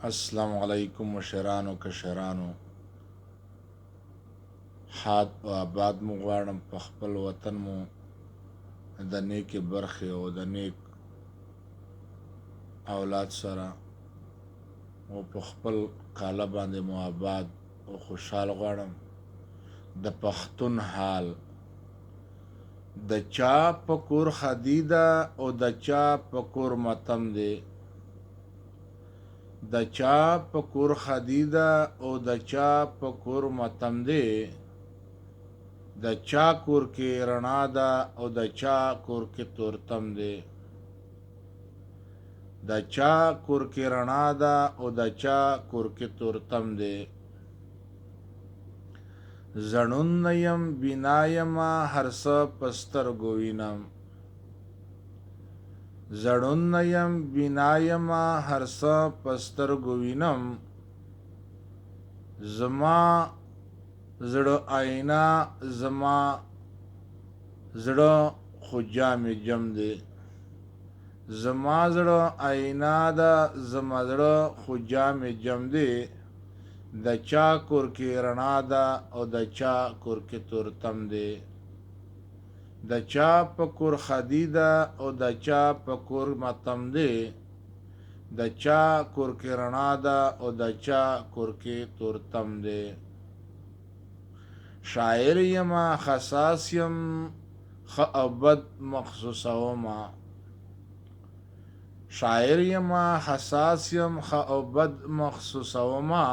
السلام علیکم مشرانو کشرانو، حاد و آباد مو غواړم. په خپل وطن مو د نیکې برخې او د نیک اولاد سره او په خپل کاله باندې مو آباد او خوشحال غواړم. د پښتون حال د چا په کور خدي ده او د چا په کور متم دی، د چا په کور خدي ده او د چا په کور متم دی، د چا کور کې رڼا ده او د چا کور کې تورتم دی، د چا کور کې رڼا ده او د چا کور کې تورتم دی. زړون نه یم بینا یمه هر څه په سترګو وینم، زړون نه یم بینا یمه هر څه په سترګو وینم، زما زړه آیینه زما زړه خو جام جم دی، زما زړه آیینه ده زما زړه خو جام جم دی، د چا کور کې رڼا ده او د چا کور کې تورتم دی، د چا په کور خدي ده او د چا په کور متم دی، د چا کور کې رڼا ده او د چا کور کې تورتم دی. شاعر یما خصاص یم خ او بد مخصوصومه، شاعر یما حساس یم خ او بد مخصوصومه،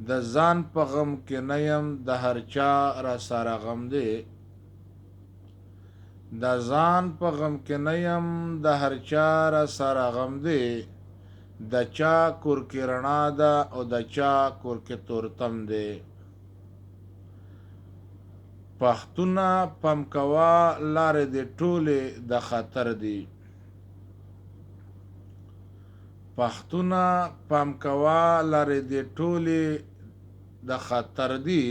د ځان په غم کې نه یم د هر چا را سره غم دی، د ځان په غم کې نه یم د هر چا را سره غم دی، د چا کور کې رڼا ده او د چا کور کې تورتم دی. پښتونه پم کوه لارې دې ټولې د خطر دي، پښتونه پم کوه لارې دې ټولې د خطر دي،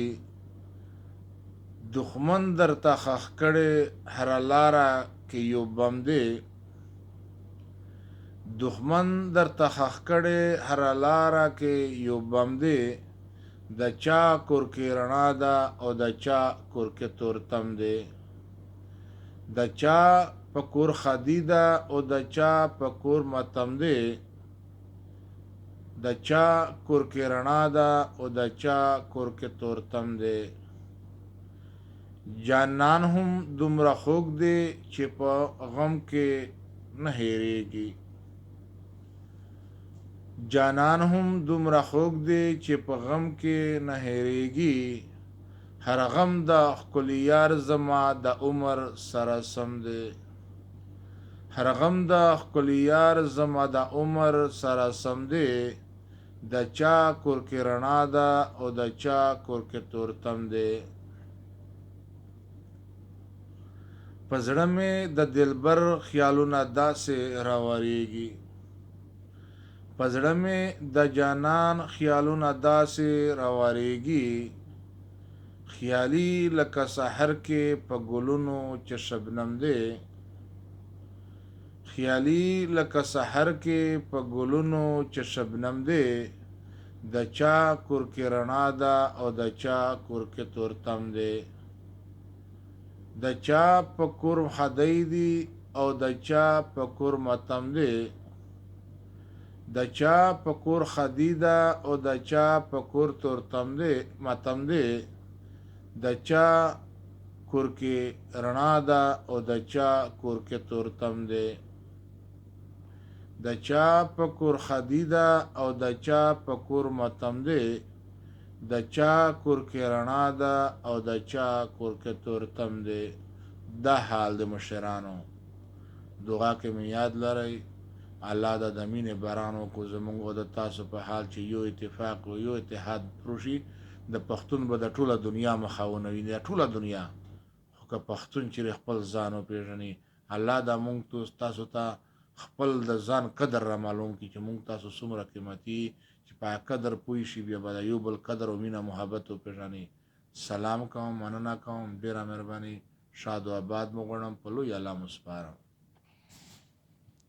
دښمن درته ښخ کړې هره لاره کې یو بم دی، دښمن درته ښخ کړې هره لاره کې یو بم دی، د چا کور کې رڼا ده او د چا کور کې تورتم دی، د چا په کور خدي ده او د چا په کور متم دی، د چا کور کې رڼا ده او د چا کور کې تورتم دی. جانان هم دومره خوږ دی چې په غم کې نه هېرېږي، جانان هم دومره خوږ دی چې په غم کې نه هېرېږي، هر غم د ښکلي یار زما د عمر سره سم دی، هر غم د ښکلي یار زما د عمر سره سم دی، د چا کور کې رڼا ده او د چا کور کې تورتم دی. په زړه مې د دلبر خیالونه داسې راورېږي، په زړه مې د جانان خیالونه داسې راورېږي، خیالي لکه سحر کې په ګلونو چې شبنم دی، خیالي لکه سحر کې په ګلونو چې شبنم دی، د چا کور کې رڼا ده او د چا کور کې تورتم دی، د چا په کور خدی دی او د چا په کور متم دی، د چا په کور خدي ده او د چا په کور تورتم دی متم دی، د چا کور کې رڼا ده او د چا کور کې تورتم دی، د چا په کور خدي ده او د چا په کور متم دی، د چا کور کې رڼا ده او د چا کور کې تورتم دی. دا حال د مشرانو دعا کې مې یاد لرئ. الله د مینې باران وکړو زموږ او د تاسو په حال چې یو اتفاق او یو اتحاد پروشي، د پښتون به د ټوله دنیا مخاونه وي، د ټوله دنیا. خو که پښتون چې خپل ځان وپېژني، الله دا موږ تاسو ته خپل د ځان قدر را معلوم کړي چې موږ تاسو څومره قیمتي، چې په قدر پوه شي، بیا به د یو بل قدر او مینه محبت وپېژني. سلام کوم، مننه کوم، ډېره مهرباني. شاد و آباد مو غواړم، په لوی الله مو سپارم.